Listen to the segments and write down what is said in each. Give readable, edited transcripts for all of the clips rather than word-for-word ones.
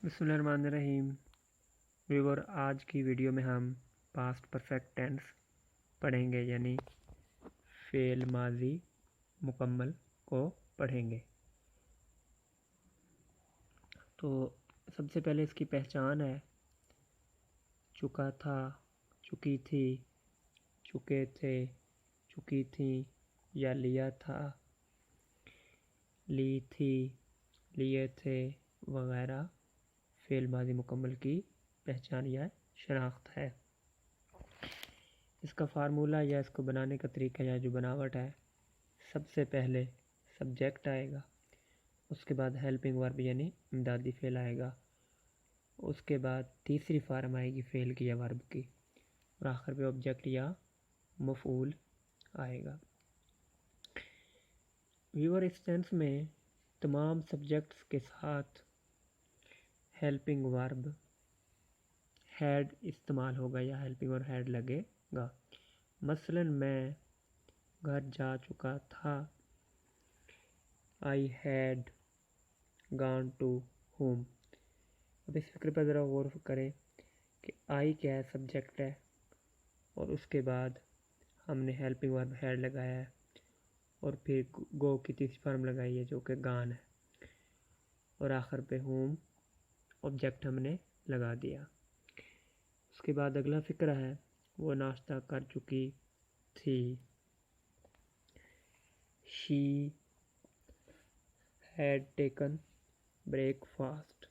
بسم اللہ الرحمن الرحیم ویور، آج کی ویڈیو میں ہم پاسٹ پرفیکٹ ٹینس پڑھیں گے، یعنی فعل ماضی مکمل کو پڑھیں گے۔ تو سب سے پہلے اس کی پہچان ہے چکا تھا، چکی تھی، چکے تھے، چکی تھیں یا لیا تھا، لی تھی، لیے تھے وغیرہ فعل ماضی مکمل کی پہچان یا شناخت ہے۔ اس کا فارمولہ یا اس کو بنانے کا طریقہ یا جو بناوٹ ہے، سب سے پہلے سبجیکٹ آئے گا، اس کے بعد ہیلپنگ ورب یعنی امدادی فعل آئے گا، اس کے بعد تیسری فارم آئے گی فعل کی یا ورب کی، اور آخر پہ آبجیکٹ یا مفعول آئے گا۔ ویور، اس ٹینس میں تمام سبجیکٹس کے ساتھ ہیلپنگ ورب ہیڈ استعمال ہوگا یا ہیلپنگ ورب ہیڈ لگے گا۔ مثلا میں گھر جا چکا تھا، I had gone to home۔ اب اس فکر پر ذرا غور کریں کہ I کیا ہے، سبجیکٹ ہے، اور اس کے بعد ہم نے ہیلپنگ ورب ہیڈ لگایا ہے، اور پھر گو کی تیسری فارم لگائی ہے جو کہ گان ہے، اور آخر پہ ہوم آبجیکٹ ہم نے لگا دیا۔ اس کے بعد اگلا فکرہ ہے، وہ ناشتہ کر چکی تھی، she had taken breakfast۔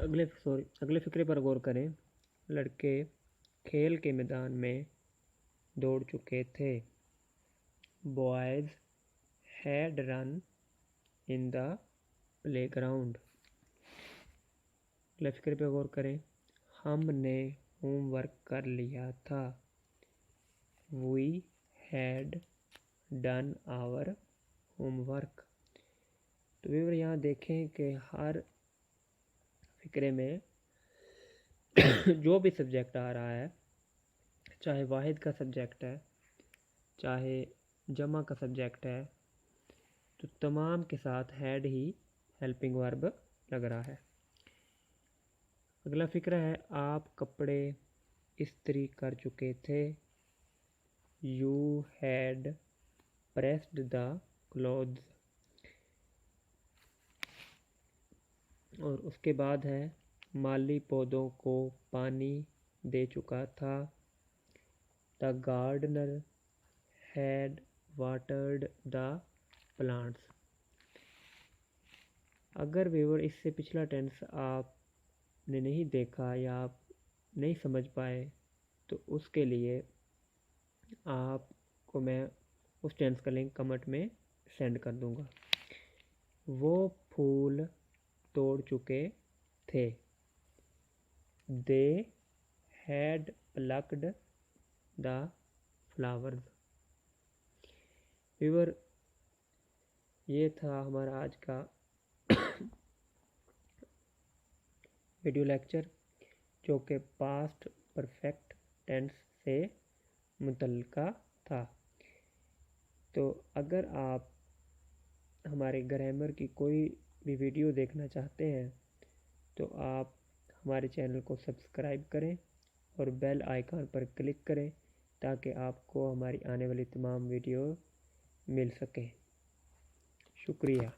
اگلے فکرے پر غور کریں، لڑکے کھیل کے میدان میں دوڑ چکے تھے، boys had run in the playground۔ اگلے فکرے پر غور کریں، ہم نے ہوم ورک کر لیا تھا، we had done our homework۔ تو ویور یہاں دیکھیں کہ ہر فکرے میں جو بھی سبجیکٹ آ رہا ہے، چاہے واحد کا سبجیکٹ ہے، چاہے جمع کا سبجیکٹ ہے، تو تمام کے ساتھ ہیڈ ہی ہیلپنگ ورب لگ رہا ہے۔ اگلا فکرہ ہے، آپ کپڑے استری کر چکے تھے، you had pressed the clothes۔ اور اس کے بعد ہے، مالی پودوں کو پانی دے چکا تھا، the gardener had watered the plants۔ اگر ویور اس سے پچھلا ٹینس آپ نے نہیں دیکھا یا آپ نہیں سمجھ پائے تو اس کے لیے آپ کو میں اس ٹینس کا لنک کمنٹ میں سینڈ کر دوں گا۔ وہ پھول توڑ چکے تھے، they had plucked the flowers۔ ویور، یہ تھا ہمارا آج کا ویڈیو لیکچر جو کہ پاسٹ پرفیکٹ ٹینس سے متعلقہ تھا۔ تو اگر آپ ہمارے گرامر کی کوئی بھی ویڈیو دیکھنا چاہتے ہیں تو آپ ہمارے چینل کو سبسکرائب کریں اور بیل آئیکن پر کلک کریں تاکہ آپ کو ہماری آنے والی تمام ویڈیو مل سکیں۔ شکریہ۔